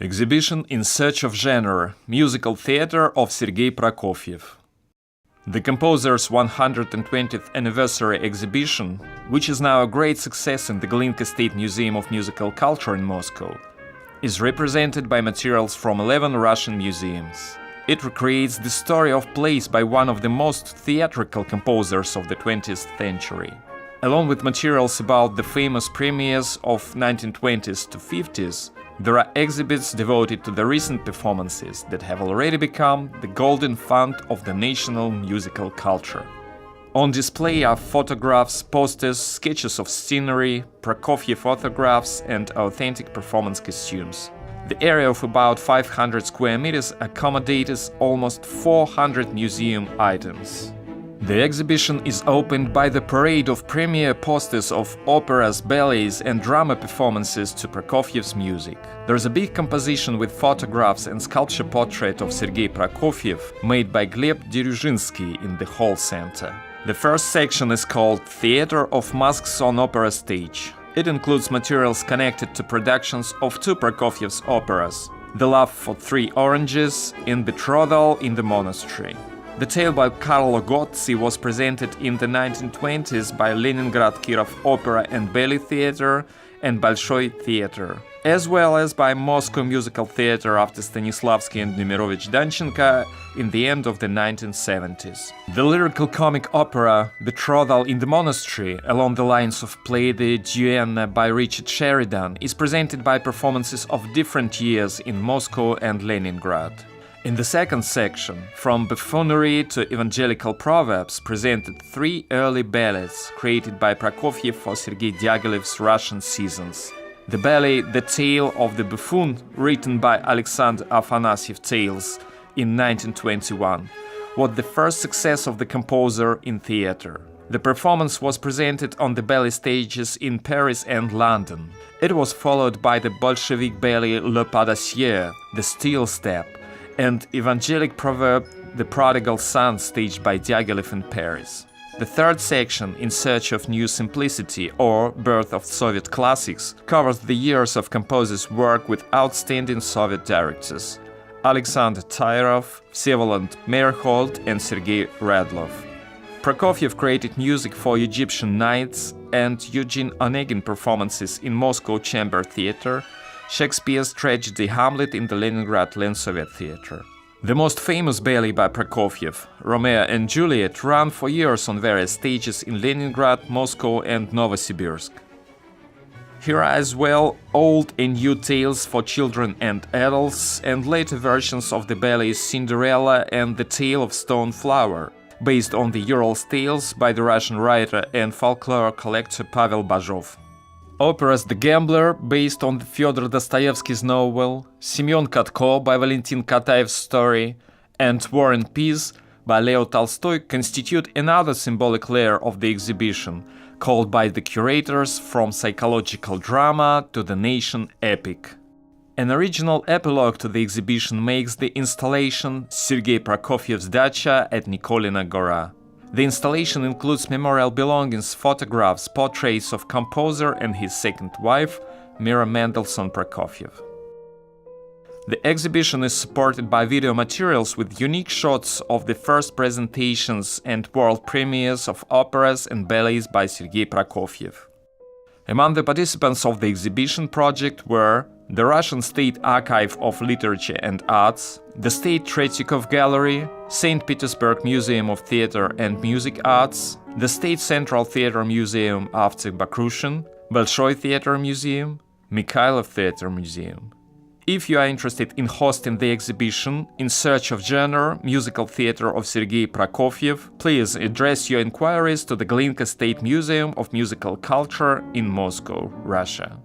Exhibition In Search of Genre, Musical Theater of Sergei Prokofiev. The composer's 120th anniversary exhibition, which is now a great success in the Glinka State Museum of Musical Culture in Moscow, is represented by materials from 11 Russian museums. It recreates the story of plays by one of the most theatrical composers of the 20th century. Along with materials about the famous premieres of 1920s to 50s, there are exhibits devoted to the recent performances that have already become the golden fund of the national musical culture. On display are photographs, posters, sketches of scenery, Prokofiev photographs, and authentic performance costumes. The area of about 500 square meters accommodates almost 400 museum items. The exhibition is opened by the parade of premiere posters of operas, ballets, and drama performances to Prokofiev's music. There's a big composition with photographs and sculpture portrait of Sergei Prokofiev made by Gleb Diruzhinsky in the hall center. The first section is called Theater of Masks on Opera Stage. It includes materials connected to productions of two Prokofiev's operas, The Love for Three Oranges and Betrothal in the Monastery. The tale by Carlo Gozzi was presented in the 1920s by Leningrad Kirov Opera and Ballet Theater and Bolshoi Theater, as well as by Moscow Musical Theater after Stanislavski and Nemirovich Danchenko in the end of the 1970s. The lyrical comic opera Betrothal in the Monastery, along the lines of play The Duenna by Richard Sheridan, is presented by performances of different years in Moscow and Leningrad. In the second section, from buffoonery to evangelical proverbs, presented three early ballets created by Prokofiev for Sergei Diaghilev's Russian seasons. The ballet The Tale of the Buffoon, written by Alexander Afanasyev Tales in 1921, was the first success of the composer in theater. The performance was presented on the ballet stages in Paris and London. It was followed by the Bolshevik ballet Le Pas d'Acier, The Steel Step, and evangelic proverb The Prodigal Son, staged by Diaghilev in Paris. The third section, In Search of New Simplicity or Birth of Soviet Classics, covers the years of composer's work with outstanding Soviet directors Alexander Tyrov, Vsevolod Meyerhold, and Sergei Radlov. Prokofiev created music for Egyptian Nights and Eugene Onegin performances in Moscow Chamber Theater, Shakespeare's tragedy Hamlet in the Leningrad Len-Soviet Theater. The most famous ballet by Prokofiev, Romeo and Juliet, ran for years on various stages in Leningrad, Moscow, and Novosibirsk. Here are as well old and new tales for children and adults, and later versions of the ballets Cinderella and The Tale of Stone Flower, based on the Urals tales by the Russian writer and folklore collector Pavel Bazhov. Operas The Gambler, based on Fyodor Dostoevsky's novel, Semyon Katko by Valentin Kataev's story, and War and Peace by Leo Tolstoy constitute another symbolic layer of the exhibition, called by the curators From Psychological Drama to the Nation Epic. An original epilogue to the exhibition makes the installation Sergei Prokofiev's Dacha at Nikolina Gora. The installation includes memorial belongings, photographs, portraits of composer and his second wife, Mira Mendelssohn-Prokofiev. The exhibition is supported by video materials with unique shots of the first presentations and world premieres of operas and ballets by Sergei Prokofiev. Among the participants of the exhibition project were the Russian State Archive of Literature and Arts, the State Tretyakov Gallery, St. Petersburg Museum of Theater and Music Arts, the State Central Theater Museum after Bakrushin, Bolshoi Theater Museum, Mikhailov Theater Museum. If you are interested in hosting the exhibition In Search of Genre, Musical Theater of Sergei Prokofiev, please address your inquiries to the Glinka State Museum of Musical Culture in Moscow, Russia.